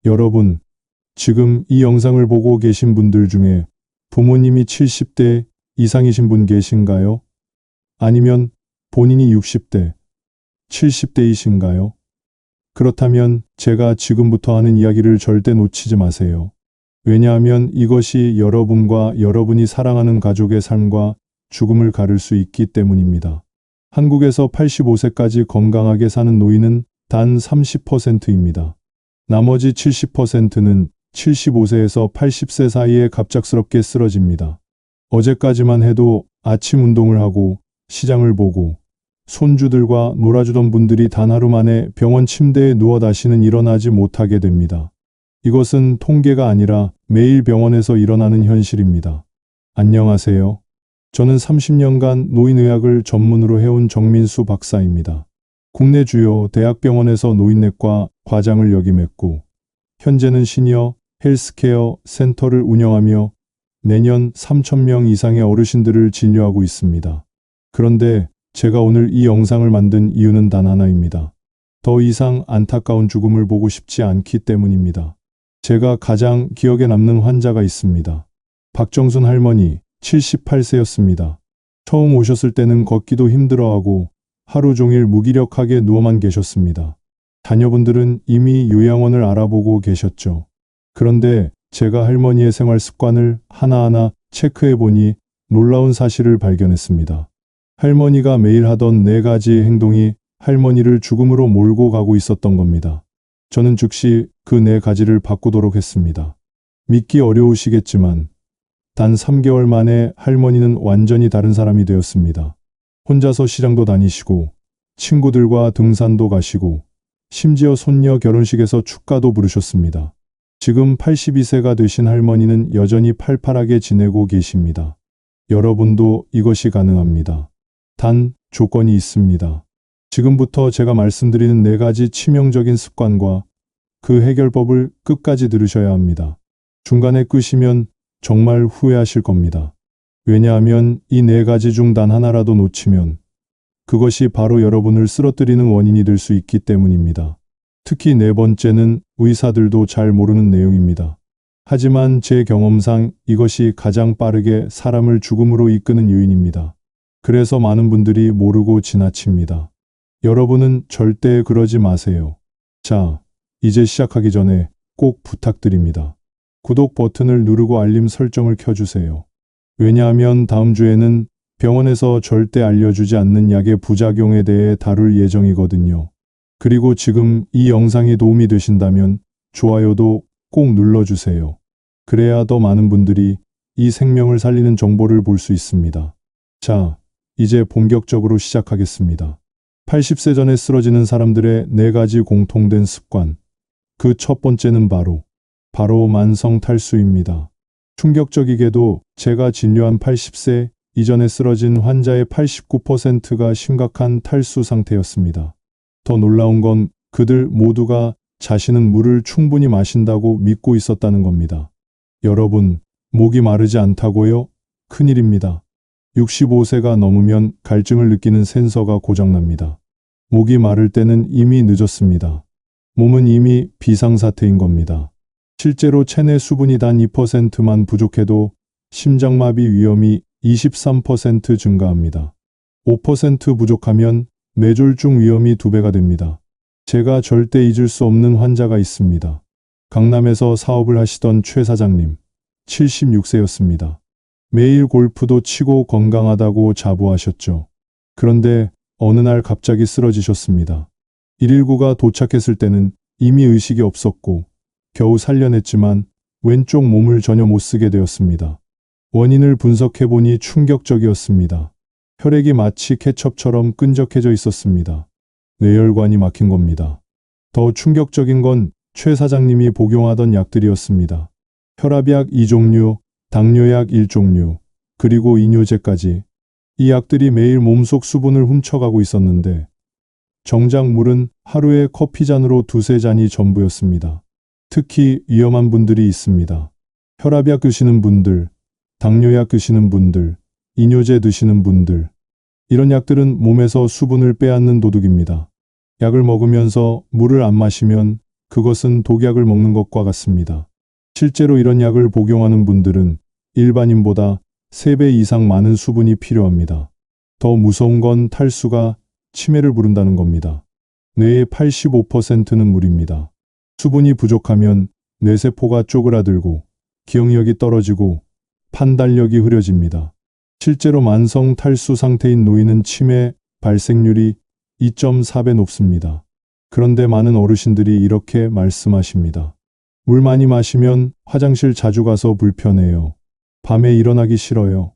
여러분, 지금 이 영상을 보고 계신 분들 중에 부모님이 70대 이상이신 분 계신가요? 아니면 본인이 60대, 70대이신가요? 그렇다면 제가 지금부터 하는 이야기를 절대 놓치지 마세요. 왜냐하면 이것이 여러분과 여러분이 사랑하는 가족의 삶과 죽음을 가를 수 있기 때문입니다. 한국에서 85세까지 건강하게 사는 노인은 단 30%입니다. 나머지 70%는 75세에서 80세 사이에 갑작스럽게 쓰러집니다. 어제까지만 해도 아침 운동을 하고 시장을 보고 손주들과 놀아주던 분들이 단 하루 만에 병원 침대에 누워 다시는 일어나지 못하게 됩니다. 이것은 통계가 아니라 매일 병원에서 일어나는 현실입니다. 안녕하세요. 저는 30년간 노인의학을 전문으로 해온 정민수 박사입니다. 국내 주요 대학병원에서 노인내과 과장을 역임했고 현재는 시니어 헬스케어 센터를 운영하며 매년 3,000명 이상의 어르신들을 진료하고 있습니다. 그런데 제가 오늘 이 영상을 만든 이유는 단 하나입니다. 더 이상 안타까운 죽음을 보고 싶지 않기 때문입니다. 제가 가장 기억에 남는 환자가 있습니다. 박정순 할머니 78세였습니다. 처음 오셨을 때는 걷기도 힘들어하고 하루 종일 무기력하게 누워만 계셨습니다. 자녀분들은 이미 요양원을 알아보고 계셨죠. 그런데 제가 할머니의 생활 습관을 하나하나 체크해 보니 놀라운 사실을 발견했습니다. 할머니가 매일 하던 4가지 행동이 할머니를 죽음으로 몰고 가고 있었던 겁니다. 저는 즉시 그 4가지를 바꾸도록 했습니다. 믿기 어려우시겠지만 단 3개월 만에 할머니는 완전히 다른 사람이 되었습니다. 혼자서 시장도 다니시고 친구들과 등산도 가시고 심지어 손녀 결혼식에서 축가도 부르셨습니다. 지금 82세가 되신 할머니는 여전히 팔팔하게 지내고 계십니다. 여러분도 이것이 가능합니다. 단 조건이 있습니다. 지금부터 제가 말씀드리는 4가지 치명적인 습관과 그 해결법을 끝까지 들으셔야 합니다. 중간에 끄시면 정말 후회하실 겁니다. 왜냐하면 이 4가지 중 단 하나라도 놓치면 그것이 바로 여러분을 쓰러뜨리는 원인이 될 수 있기 때문입니다. 특히 4번째는 의사들도 잘 모르는 내용입니다. 하지만 제 경험상 이것이 가장 빠르게 사람을 죽음으로 이끄는 요인입니다. 그래서 많은 분들이 모르고 지나칩니다. 여러분은 절대 그러지 마세요. 자, 이제 시작하기 전에 꼭 부탁드립니다. 구독 버튼을 누르고 알림 설정을 켜주세요. 왜냐하면 다음 주에는 병원에서 절대 알려주지 않는 약의 부작용에 대해 다룰 예정이거든요. 그리고 지금 이 영상이 도움이 되신다면 좋아요도 꼭 눌러주세요. 그래야 더 많은 분들이 이 생명을 살리는 정보를 볼 수 있습니다. 자, 이제 본격적으로 시작하겠습니다. 80세 전에 쓰러지는 사람들의 4가지 공통된 습관. 그 첫 번째는 바로 만성 탈수입니다. 충격적이게도 제가 진료한 80세 이전에 쓰러진 환자의 89%가 심각한 탈수 상태였습니다. 더 놀라운 건 그들 모두가 자신은 물을 충분히 마신다고 믿고 있었다는 겁니다. 여러분, 목이 마르지 않다고요? 큰일입니다. 65세가 넘으면 갈증을 느끼는 센서가 고장납니다. 목이 마를 때는 이미 늦었습니다. 몸은 이미 비상사태인 겁니다. 실제로 체내 수분이 단 2%만 부족해도 심장마비 위험이 23% 증가합니다. 5% 부족하면 뇌졸중 위험이 2배가 됩니다. 제가 절대 잊을 수 없는 환자가 있습니다. 강남에서 사업을 하시던 최 사장님, 76세였습니다. 매일 골프도 치고 건강하다고 자부하셨죠. 그런데 어느 날 갑자기 쓰러지셨습니다. 119가 도착했을 때는 이미 의식이 없었고 겨우 살려냈지만 왼쪽 몸을 전혀 못 쓰게 되었습니다. 원인을 분석해보니 충격적이었습니다. 혈액이 마치 케첩처럼 끈적해져 있었습니다. 뇌혈관이 막힌 겁니다. 더 충격적인 건 최 사장님이 복용하던 약들이었습니다. 혈압약 2종류, 당뇨약 1종류, 그리고 이뇨제까지. 이 약들이 매일 몸속 수분을 훔쳐가고 있었는데 정작 물은 하루에 커피잔으로 2~3잔이 전부였습니다. 특히 위험한 분들이 있습니다. 혈압약 드시는 분들, 당뇨약 드시는 분들, 이뇨제 드시는 분들. 이런 약들은 몸에서 수분을 빼앗는 도둑입니다. 약을 먹으면서 물을 안 마시면 그것은 독약을 먹는 것과 같습니다. 실제로 이런 약을 복용하는 분들은 일반인보다 3배 이상 많은 수분이 필요합니다. 더 무서운 건 탈수가 치매를 부른다는 겁니다. 뇌의 85%는 물입니다. 수분이 부족하면 뇌세포가 쪼그라들고 기억력이 떨어지고 판단력이 흐려집니다. 실제로 만성 탈수 상태인 노인은 치매 발생률이 2.4배 높습니다. 그런데 많은 어르신들이 이렇게 말씀하십니다. 물 많이 마시면 화장실 자주 가서 불편해요. 밤에 일어나기 싫어요.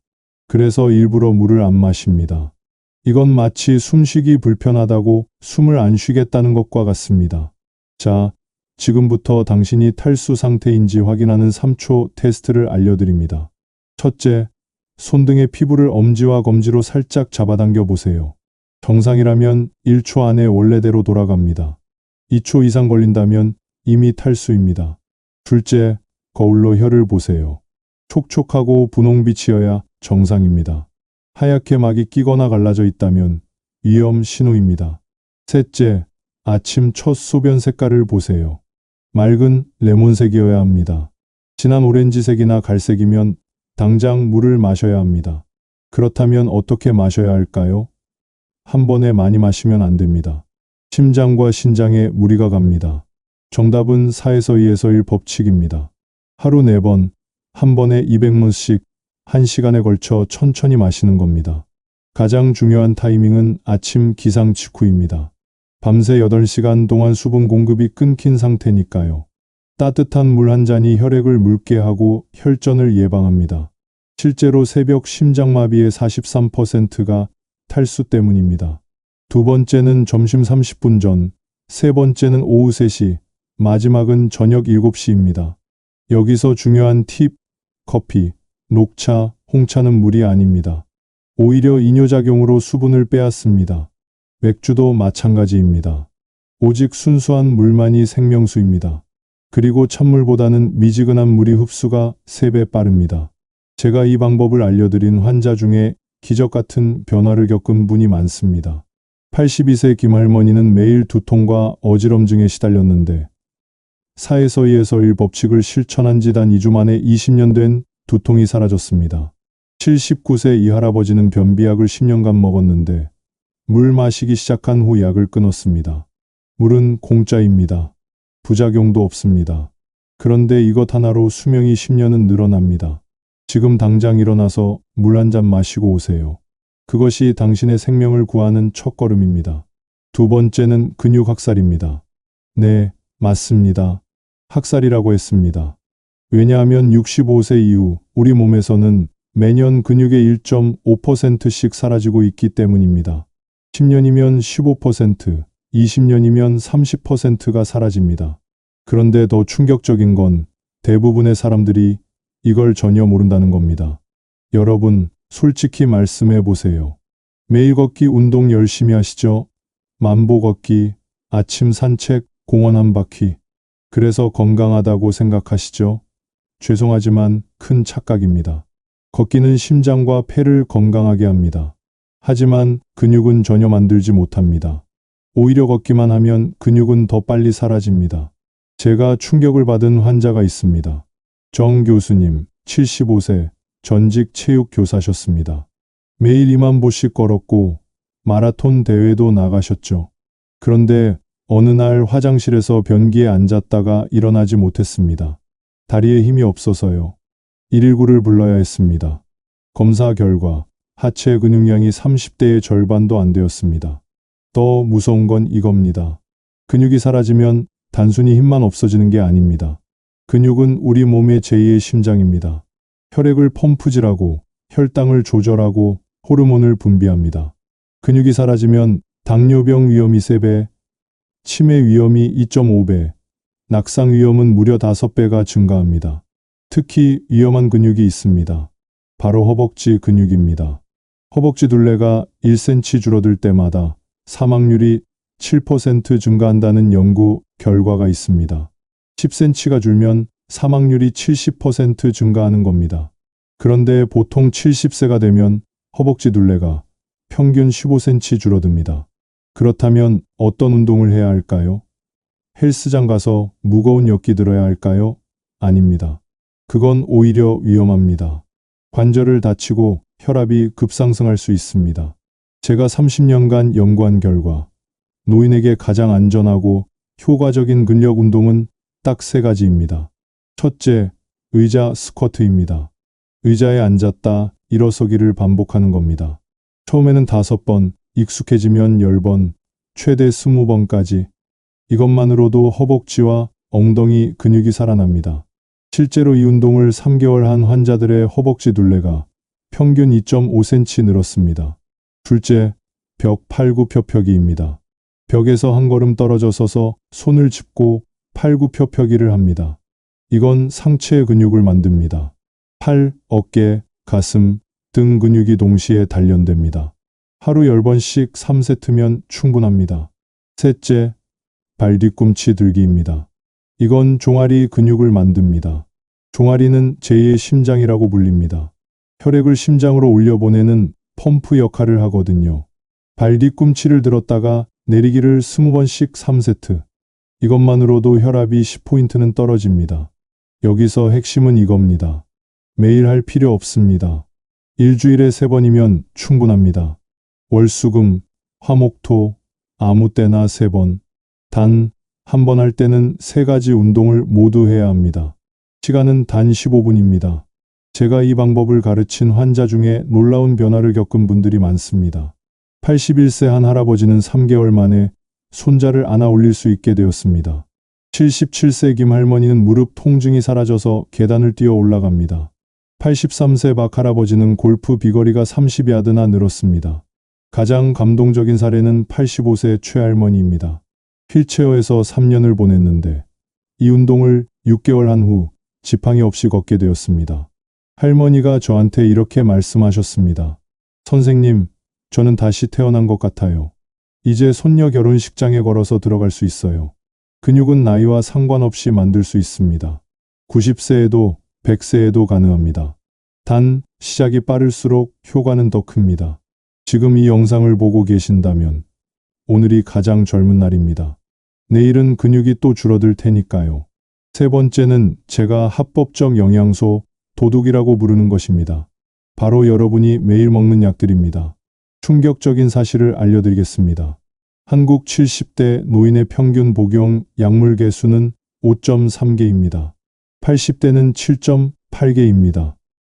그래서 일부러 물을 안 마십니다. 이건 마치 숨쉬기 불편하다고 숨을 안 쉬겠다는 것과 같습니다. 자, 지금부터 당신이 탈수 상태인지 확인하는 3초 테스트를 알려드립니다. 첫째, 손등의 피부를 엄지와 검지로 살짝 잡아당겨 보세요. 정상이라면 1초 안에 원래대로 돌아갑니다. 2초 이상 걸린다면 이미 탈수입니다. 둘째, 거울로 혀를 보세요. 촉촉하고 분홍빛이어야 정상입니다. 하얗게 막이 끼거나 갈라져 있다면 위험 신호입니다. 셋째, 아침 첫 소변 색깔을 보세요. 맑은 레몬색이어야 합니다. 진한 오렌지색이나 갈색이면 당장 물을 마셔야 합니다. 그렇다면 어떻게 마셔야 할까요? 한 번에 많이 마시면 안 됩니다. 심장과 신장에 무리가 갑니다. 정답은 4에서 2에서 1 법칙입니다. 하루 4번, 한 번에 200ml씩 1시간에 걸쳐 천천히 마시는 겁니다. 가장 중요한 타이밍은 아침 기상 직후입니다. 밤새 8시간 동안 수분 공급이 끊긴 상태니까요. 따뜻한 물 한 잔이 혈액을 묽게 하고 혈전을 예방합니다. 실제로 새벽 심장마비의 43%가 탈수 때문입니다. 두 번째는 점심 30분 전, 세 번째는 오후 3시, 마지막은 저녁 7시입니다. 여기서 중요한 팁, 커피, 녹차, 홍차는 물이 아닙니다. 오히려 이뇨작용으로 수분을 빼앗습니다. 맥주도 마찬가지입니다. 오직 순수한 물만이 생명수입니다. 그리고 찬물보다는 미지근한 물이 흡수가 3배 빠릅니다. 제가 이 방법을 알려드린 환자 중에 기적 같은 변화를 겪은 분이 많습니다. 82세 김할머니는 매일 두통과 어지럼증에 시달렸는데 4에서 2에서 1 법칙을 실천한 지 단 2주 만에 20년 된 두통이 사라졌습니다. 79세 이 할아버지는 변비약을 10년간 먹었는데 물 마시기 시작한 후 약을 끊었습니다. 물은 공짜입니다. 부작용도 없습니다. 그런데 이것 하나로 수명이 10년은 늘어납니다. 지금 당장 일어나서 물 한 잔 마시고 오세요. 그것이 당신의 생명을 구하는 첫걸음입니다. 두 번째는 근육 학살입니다. 네, 맞습니다. 학살이라고 했습니다. 왜냐하면 65세 이후 우리 몸에서는 매년 근육의 1.5%씩 사라지고 있기 때문입니다. 10년이면 15%, 20년이면 30%가 사라집니다. 그런데 더 충격적인 건 대부분의 사람들이 이걸 전혀 모른다는 겁니다. 여러분, 솔직히 말씀해 보세요. 매일 걷기 운동 열심히 하시죠? 만보 걷기, 아침 산책, 공원 한 바퀴. 그래서 건강하다고 생각하시죠? 죄송하지만 큰 착각입니다. 걷기는 심장과 폐를 건강하게 합니다. 하지만 근육은 전혀 만들지 못합니다. 오히려 걷기만 하면 근육은 더 빨리 사라집니다. 제가 충격을 받은 환자가 있습니다. 정 교수님, 75세, 전직 체육 교사셨습니다. 매일 2만 보씩 걸었고 마라톤 대회도 나가셨죠. 그런데 어느 날 화장실에서 변기에 앉았다가 일어나지 못했습니다. 다리에 힘이 없어서요. 119를 불러야 했습니다. 검사 결과 하체 근육량이 30대의 절반도 안 되었습니다. 더 무서운 건 이겁니다. 근육이 사라지면 단순히 힘만 없어지는 게 아닙니다. 근육은 우리 몸의 제2의 심장입니다. 혈액을 펌프질하고 혈당을 조절하고 호르몬을 분비합니다. 근육이 사라지면 당뇨병 위험이 3배, 치매 위험이 2.5배, 낙상 위험은 무려 5배가 증가합니다. 특히 위험한 근육이 있습니다. 바로 허벅지 근육입니다. 허벅지 둘레가 1cm 줄어들 때마다 사망률이 7% 증가한다는 연구 결과가 있습니다. 10cm가 줄면 사망률이 70% 증가하는 겁니다. 그런데 보통 70세가 되면 허벅지 둘레가 평균 15cm 줄어듭니다. 그렇다면 어떤 운동을 해야 할까요? 헬스장 가서 무거운 역기 들어야 할까요? 아닙니다. 그건 오히려 위험합니다. 관절을 다치고 혈압이 급상승할 수 있습니다. 제가 30년간 연구한 결과 노인에게 가장 안전하고 효과적인 근력 운동은 딱 3가지입니다. 첫째, 의자 스쿼트입니다. 의자에 앉았다 일어서기를 반복하는 겁니다. 처음에는 5번, 익숙해지면 10번, 최대 20번까지. 이것만으로도 허벅지와 엉덩이 근육이 살아납니다. 실제로 이 운동을 3개월 한 환자들의 허벅지 둘레가 평균 2.5cm 늘었습니다. 둘째, 벽 팔굽혀펴기입니다. 벽에서 한 걸음 떨어져 서서 손을 짚고 팔굽혀펴기를 합니다. 이건 상체 근육을 만듭니다. 팔, 어깨, 가슴, 등 근육이 동시에 단련됩니다. 하루 10번씩 3세트면 충분합니다. 셋째, 발 뒤꿈치 들기입니다. 이건 종아리 근육을 만듭니다. 종아리는 제2의 심장이라고 불립니다. 혈액을 심장으로 올려보내는 펌프 역할을 하거든요. 발 뒤꿈치를 들었다가 내리기를 20번씩 3세트. 이것만으로도 혈압이 10포인트는 떨어집니다. 여기서 핵심은 이겁니다. 매일 할 필요 없습니다. 일주일에 3번이면 충분합니다. 월수금, 화목토, 아무 때나 3번. 단, 한 번 할 때는 3가지 운동을 모두 해야 합니다. 시간은 단 15분입니다. 제가 이 방법을 가르친 환자 중에 놀라운 변화를 겪은 분들이 많습니다. 81세 한 할아버지는 3개월 만에 손자를 안아 올릴 수 있게 되었습니다. 77세 김 할머니는 무릎 통증이 사라져서 계단을 뛰어 올라갑니다. 83세 박 할아버지는 골프 비거리가 30야드나 늘었습니다. 가장 감동적인 사례는 85세 최할머니입니다. 휠체어에서 3년을 보냈는데 이 운동을 6개월 한 후 지팡이 없이 걷게 되었습니다. 할머니가 저한테 이렇게 말씀하셨습니다. 선생님, 저는 다시 태어난 것 같아요. 이제 손녀 결혼식장에 걸어서 들어갈 수 있어요. 근육은 나이와 상관없이 만들 수 있습니다. 90세에도 100세에도 가능합니다. 단, 시작이 빠를수록 효과는 더 큽니다. 지금 이 영상을 보고 계신다면 오늘이 가장 젊은 날입니다. 내일은 근육이 또 줄어들 테니까요. 3번째는 제가 합법적 영양소, 도둑이라고 부르는 것입니다. 바로 여러분이 매일 먹는 약들입니다. 충격적인 사실을 알려드리겠습니다. 한국 70대 노인의 평균 복용 약물 개수는 5.3개입니다. 80대는 7.8개입니다.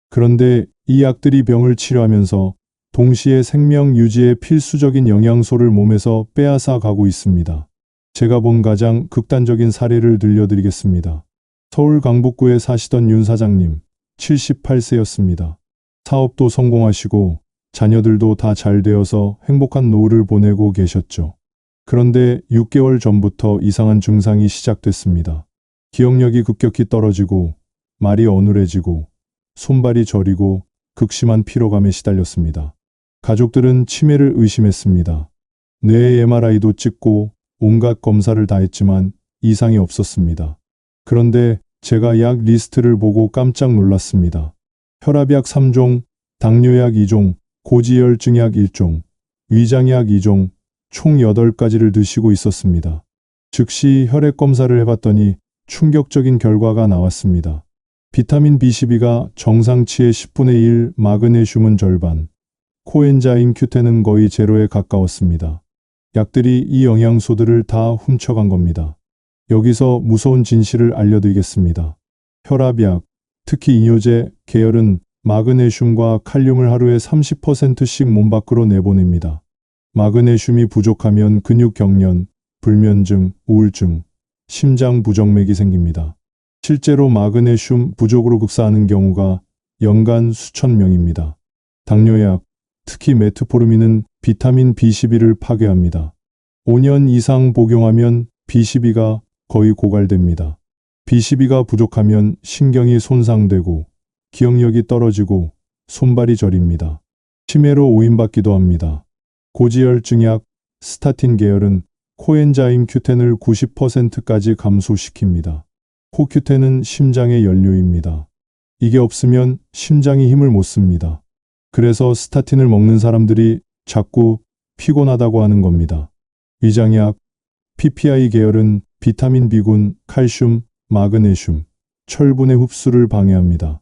그런데 이 약들이 병을 치료하면서 동시에 생명 유지에 필수적인 영양소를 몸에서 빼앗아 가고 있습니다. 제가 본 가장 극단적인 사례를 들려드리겠습니다. 서울 강북구에 사시던 윤 사장님, 78세였습니다. 사업도 성공하시고 자녀들도 다 잘 되어서 행복한 노후를 보내고 계셨죠. 그런데 6개월 전부터 이상한 증상이 시작됐습니다. 기억력이 급격히 떨어지고 말이 어눌해지고 손발이 저리고 극심한 피로감에 시달렸습니다. 가족들은 치매를 의심했습니다. 뇌 MRI도 찍고 온갖 검사를 다 했지만 이상이 없었습니다. 그런데 제가 약 리스트를 보고 깜짝 놀랐습니다. 혈압약 3종, 당뇨약 2종, 고지혈증약 1종, 위장약 2종, 총 8가지를 드시고 있었습니다. 즉시 혈액 검사를 해봤더니 충격적인 결과가 나왔습니다. 비타민 B12가 정상치의 10분의 1, 마그네슘은 절반, 코엔자임 Q10은 거의 제로에 가까웠습니다. 약들이 이 영양소들을 다 훔쳐간 겁니다. 여기서 무서운 진실을 알려드리겠습니다. 혈압약, 특히 이뇨제 계열은 마그네슘과 칼륨을 하루에 30%씩 몸 밖으로 내보냅니다. 마그네슘이 부족하면 근육 경련, 불면증, 우울증, 심장 부정맥이 생깁니다. 실제로 마그네슘 부족으로 극사하는 경우가 연간 수천 명입니다. 당뇨약, 특히 메트포르민은 비타민 B12를 파괴합니다. 5년 이상 복용하면 B12가 거의 고갈됩니다. B12가 부족하면 신경이 손상되고 기억력이 떨어지고 손발이 저립니다. 치매로 오인받기도 합니다. 고지혈증약, 스타틴 계열은 코엔자임 Q10을 90%까지 감소시킵니다. 코Q10은 심장의 연료입니다. 이게 없으면 심장이 힘을 못 씁니다. 그래서 스타틴을 먹는 사람들이 자꾸 피곤하다고 하는 겁니다. 위장약, PPI 계열은 비타민 B군, 칼슘, 마그네슘, 철분의 흡수를 방해합니다.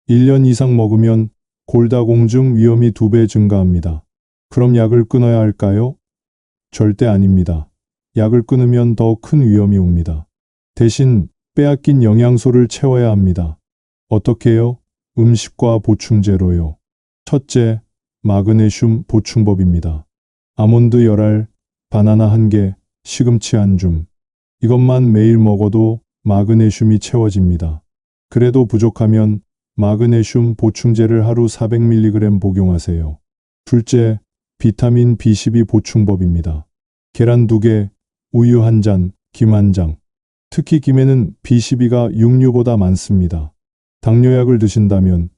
1년 이상 먹으면 골다공증 위험이 2배 증가합니다. 그럼 약을 끊어야 할까요? 절대 아닙니다. 약을 끊으면 더 큰 위험이 옵니다. 대신 빼앗긴 영양소를 채워야 합니다. 어떻게요? 음식과 보충제로요. 첫째, 마그네슘 보충법입니다. 아몬드 열알, 바나나 1개, 시금치 한 줌. 이것만 매일 먹어도 마그네슘이 채워집니다. 그래도 부족하면 마그네슘 보충제를 하루 400mg 복용하세요. 둘째, 비타민 B12 보충법입니다. 계란 2개, 우유 1잔, 김 1장. 특히 김에는 B12가 육류보다 많습니다. 당뇨약을 드신다면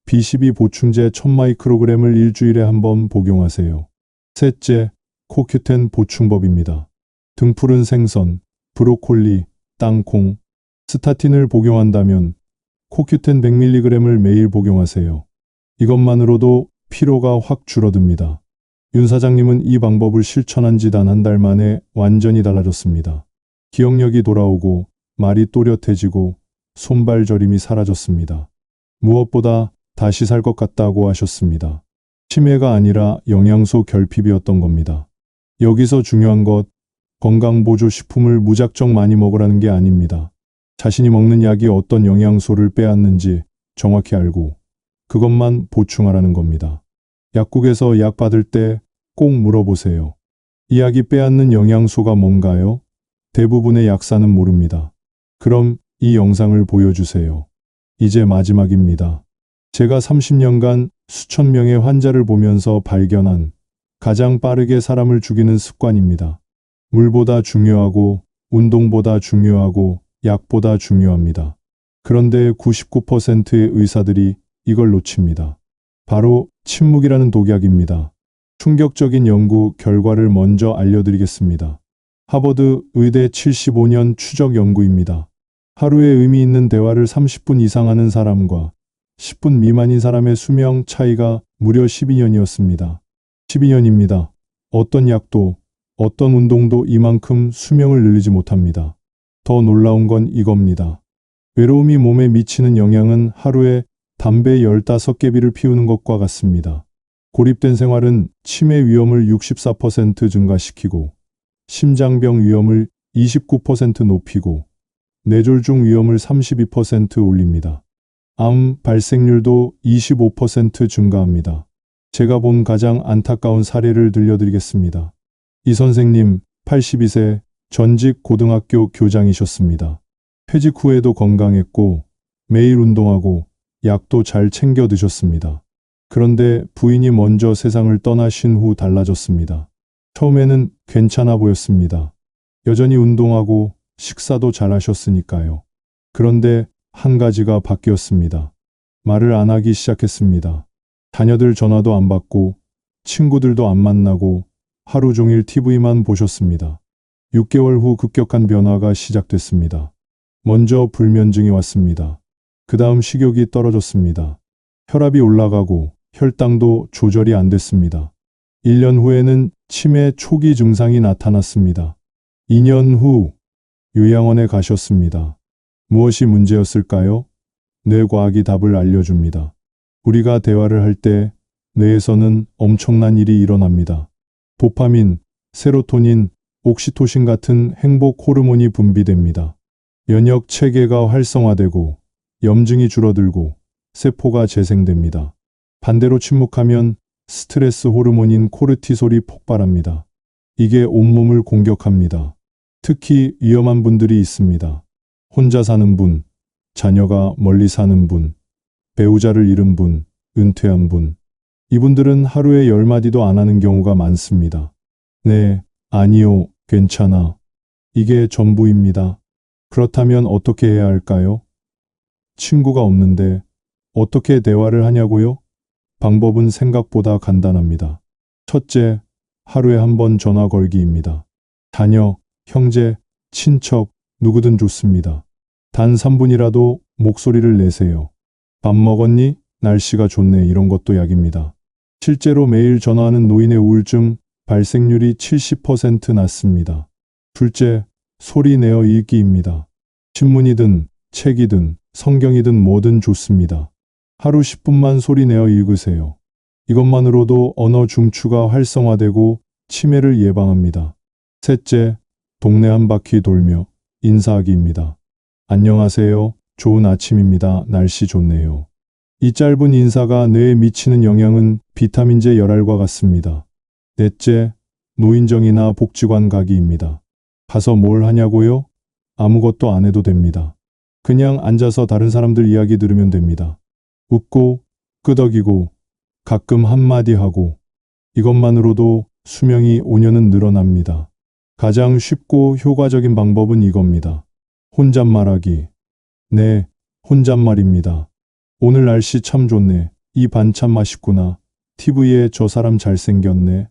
B12 보충제 1000마이크로그램을 일주일에 한 번 복용하세요. 셋째, 코큐텐 보충법입니다. 등푸른 생선, 브로콜리, 땅콩, 스타틴을 복용한다면 코큐텐 100mg을 매일 복용하세요. 이것만으로도 피로가 확 줄어듭니다. 윤 사장님은 이 방법을 실천한 지 단 1달 만에 완전히 달라졌습니다. 기억력이 돌아오고 말이 또렷해지고 손발 저림이 사라졌습니다. 무엇보다 다시 살 것 같다고 하셨습니다. 치매가 아니라 영양소 결핍이었던 겁니다. 여기서 중요한 것, 건강보조식품을 무작정 많이 먹으라는 게 아닙니다. 자신이 먹는 약이 어떤 영양소를 빼앗는지 정확히 알고 그것만 보충하라는 겁니다. 약국에서 약 받을 때 꼭 물어보세요. 이 약이 빼앗는 영양소가 뭔가요? 대부분의 약사는 모릅니다. 그럼 이 영상을 보여주세요. 이제 마지막입니다. 제가 30년간 수천 명의 환자를 보면서 발견한 가장 빠르게 사람을 죽이는 습관입니다. 물보다 중요하고 운동보다 중요하고 약보다 중요합니다. 그런데 99%의 의사들이 이걸 놓칩니다. 바로 침묵이라는 독약입니다. 충격적인 연구 결과를 먼저 알려드리겠습니다. 하버드 의대 75년 추적 연구입니다. 하루에 의미 있는 대화를 30분 이상 하는 사람과 10분 미만인 사람의 수명 차이가 무려 12년이었습니다. 12년입니다. 어떤 약도, 어떤 운동도 이만큼 수명을 늘리지 못합니다. 더 놀라운 건 이겁니다. 외로움이 몸에 미치는 영향은 하루에 담배 15개비를 피우는 것과 같습니다. 고립된 생활은 치매 위험을 64% 증가시키고 심장병 위험을 29% 높이고 뇌졸중 위험을 32% 올립니다. 암 발생률도 25% 증가합니다. 제가 본 가장 안타까운 사례를 들려드리겠습니다. 이 선생님 82세 전직 고등학교 교장이셨습니다. 퇴직 후에도 건강했고 매일 운동하고 약도 잘 챙겨 드셨습니다. 그런데 부인이 먼저 세상을 떠나신 후 달라졌습니다. 처음에는 괜찮아 보였습니다. 여전히 운동하고 식사도 잘 하셨으니까요. 그런데 한 가지가 바뀌었습니다. 말을 안 하기 시작했습니다. 자녀들 전화도 안 받고 친구들도 안 만나고 하루 종일 TV만 보셨습니다. 6개월 후 급격한 변화가 시작됐습니다. 먼저 불면증이 왔습니다. 그 다음 식욕이 떨어졌습니다. 혈압이 올라가고 혈당도 조절이 안 됐습니다. 1년 후에는 치매 초기 증상이 나타났습니다. 2년 후 요양원에 가셨습니다. 무엇이 문제였을까요? 뇌과학이 답을 알려줍니다. 우리가 대화를 할 때 뇌에서는 엄청난 일이 일어납니다. 도파민, 세로토닌, 옥시토신 같은 행복 호르몬이 분비됩니다. 면역 체계가 활성화되고 염증이 줄어들고 세포가 재생됩니다. 반대로 침묵하면 스트레스 호르몬인 코르티솔이 폭발합니다. 이게 온몸을 공격합니다. 특히 위험한 분들이 있습니다. 혼자 사는 분, 자녀가 멀리 사는 분, 배우자를 잃은 분, 은퇴한 분. 이분들은 하루에 10마디도 안 하는 경우가 많습니다. 네, 아니요, 괜찮아. 이게 전부입니다. 그렇다면 어떻게 해야 할까요? 친구가 없는데 어떻게 대화를 하냐고요? 방법은 생각보다 간단합니다. 첫째, 하루에 한 번 전화 걸기입니다. 자녀, 형제, 친척, 누구든 좋습니다. 단 3분이라도 목소리를 내세요. 밥 먹었니? 날씨가 좋네. 이런 것도 약입니다. 실제로 매일 전화하는 노인의 우울증 발생률이 70% 낮습니다. 둘째, 소리 내어 읽기입니다. 신문이든 책이든 성경이든 뭐든 좋습니다. 하루 10분만 소리 내어 읽으세요. 이것만으로도 언어 중추가 활성화되고 치매를 예방합니다. 셋째, 동네 한 바퀴 돌며 인사하기입니다. 안녕하세요. 좋은 아침입니다. 날씨 좋네요. 이 짧은 인사가 뇌에 미치는 영향은 비타민제 열알과 같습니다. 넷째, 노인정이나 복지관 가기입니다. 가서 뭘 하냐고요? 아무것도 안 해도 됩니다. 그냥 앉아서 다른 사람들 이야기 들으면 됩니다. 웃고, 끄덕이고, 가끔 한마디 하고, 이것만으로도 수명이 5년은 늘어납니다. 가장 쉽고 효과적인 방법은 이겁니다. 혼잣말하기. 네, 혼잣말입니다. 오늘 날씨 참 좋네. 이 반찬 맛있구나. TV에 저 사람 잘생겼네.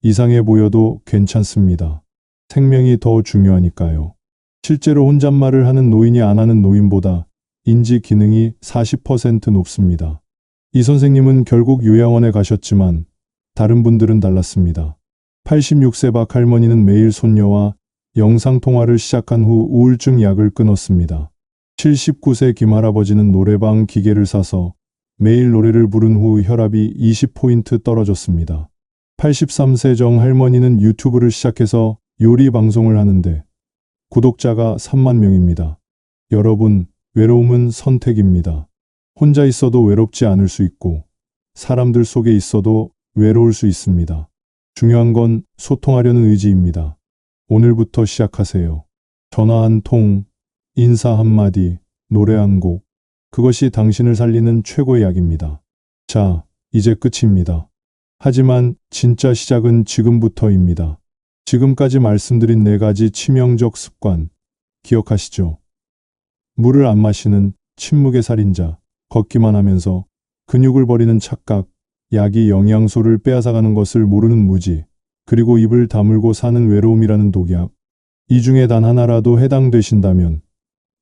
이상해 보여도 괜찮습니다. 생명이 더 중요하니까요. 실제로 혼잣말을 하는 노인이 안 하는 노인보다 인지 기능이 40% 높습니다. 이 선생님은 결국 요양원에 가셨지만 다른 분들은 달랐습니다. 86세 박 할머니는 매일 손녀와 영상통화를 시작한 후 우울증 약을 끊었습니다. 79세 김할아버지는 노래방 기계를 사서 매일 노래를 부른 후 혈압이 20포인트 떨어졌습니다. 83세 정 할머니는 유튜브를 시작해서 요리 방송을 하는데 구독자가 3만 명입니다. 여러분, 외로움은 선택입니다. 혼자 있어도 외롭지 않을 수 있고 사람들 속에 있어도 외로울 수 있습니다. 중요한 건 소통하려는 의지입니다. 오늘부터 시작하세요. 전화 한 통, 인사 한마디, 노래 한 곡. 그것이 당신을 살리는 최고의 약입니다. 자, 이제 끝입니다. 하지만 진짜 시작은 지금부터입니다. 지금까지 말씀드린 4가지 치명적 습관, 기억하시죠? 물을 안 마시는 침묵의 살인자, 걷기만 하면서 근육을 버리는 착각, 약이 영양소를 빼앗아가는 것을 모르는 무지, 그리고 입을 다물고 사는 외로움이라는 독약. 이 중에 단 하나라도 해당되신다면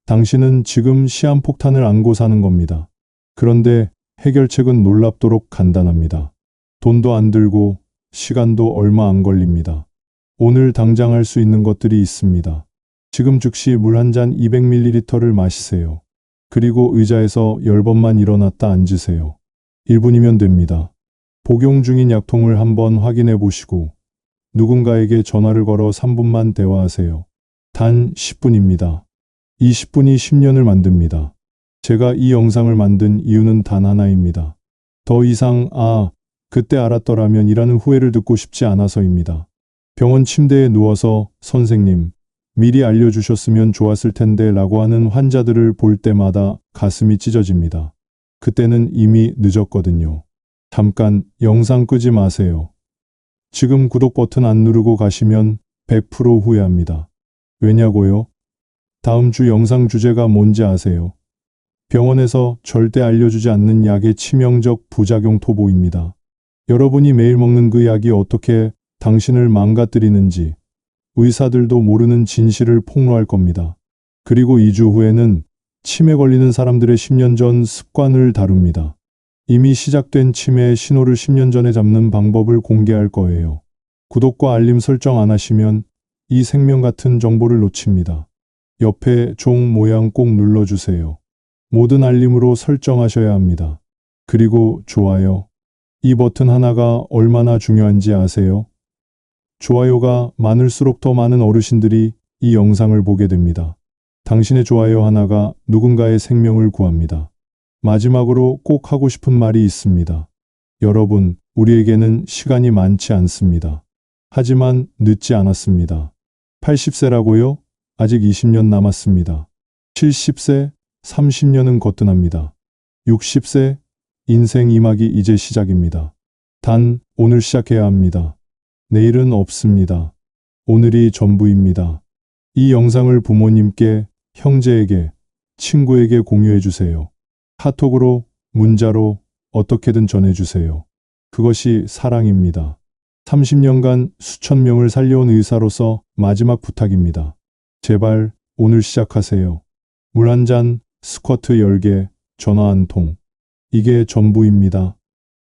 당신은 지금 시한폭탄을 안고 사는 겁니다. 그런데 해결책은 놀랍도록 간단합니다. 돈도 안 들고 시간도 얼마 안 걸립니다. 오늘 당장 할 수 있는 것들이 있습니다. 지금 즉시 물 한 잔 200ml를 마시세요. 그리고 의자에서 10번만 일어났다 앉으세요. 1분이면 됩니다. 복용 중인 약통을 한번 확인해 보시고 누군가에게 전화를 걸어 3분만 대화하세요. 단 10분입니다. 20분이 10년을 만듭니다. 제가 이 영상을 만든 이유는 단 하나입니다. 더 이상 그때 알았더라면 이라는 후회를 듣고 싶지 않아서입니다. 병원 침대에 누워서 선생님, 미리 알려주셨으면 좋았을 텐데 라고 하는 환자들을 볼 때마다 가슴이 찢어집니다. 그때는 이미 늦었거든요. 잠깐 영상 끄지 마세요. 지금 구독 버튼 안 누르고 가시면 100% 후회합니다. 왜냐고요? 다음 주 영상 주제가 뭔지 아세요? 병원에서 절대 알려주지 않는 약의 치명적 부작용 토보입니다. 여러분이 매일 먹는 그 약이 어떻게 당신을 망가뜨리는지 의사들도 모르는 진실을 폭로할 겁니다. 그리고 2주 후에는 치매 걸리는 사람들의 10년 전 습관을 다룹니다. 이미 시작된 치매의 신호를 10년 전에 잡는 방법을 공개할 거예요. 구독과 알림 설정 안 하시면 이 생명 같은 정보를 놓칩니다. 옆에 종 모양 꼭 눌러주세요. 모든 알림으로 설정하셔야 합니다. 그리고 좋아요. 이 버튼 하나가 얼마나 중요한지 아세요? 좋아요가 많을수록 더 많은 어르신들이 이 영상을 보게 됩니다. 당신의 좋아요 하나가 누군가의 생명을 구합니다. 마지막으로 꼭 하고 싶은 말이 있습니다. 여러분, 우리에게는 시간이 많지 않습니다. 하지만 늦지 않았습니다. 80세라고요? 아직 20년 남았습니다. 70세, 30년은 거뜬합니다. 60세, 인생 2막이 이제 시작입니다. 단, 오늘 시작해야 합니다. 내일은 없습니다. 오늘이 전부입니다. 이 영상을 부모님께, 형제에게, 친구에게 공유해 주세요. 카톡으로, 문자로 어떻게든 전해주세요. 그것이 사랑입니다. 30년간 수천 명을 살려온 의사로서 마지막 부탁입니다. 제발 오늘 시작하세요. 물 한 잔, 스쿼트 10개, 전화 한 통. 이게 전부입니다.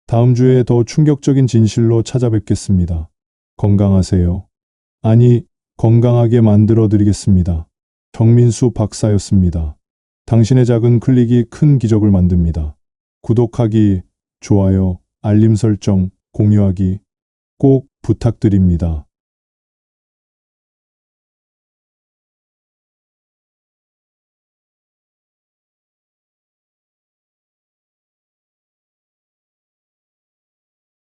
다음 주에 더 충격적인 진실로 찾아뵙겠습니다. 건강하세요. 아니, 건강하게 만들어 드리겠습니다. 정민수 박사였습니다. 당신의 작은 클릭이 큰 기적을 만듭니다. 구독하기, 좋아요, 알림 설정, 공유하기 꼭 부탁드립니다.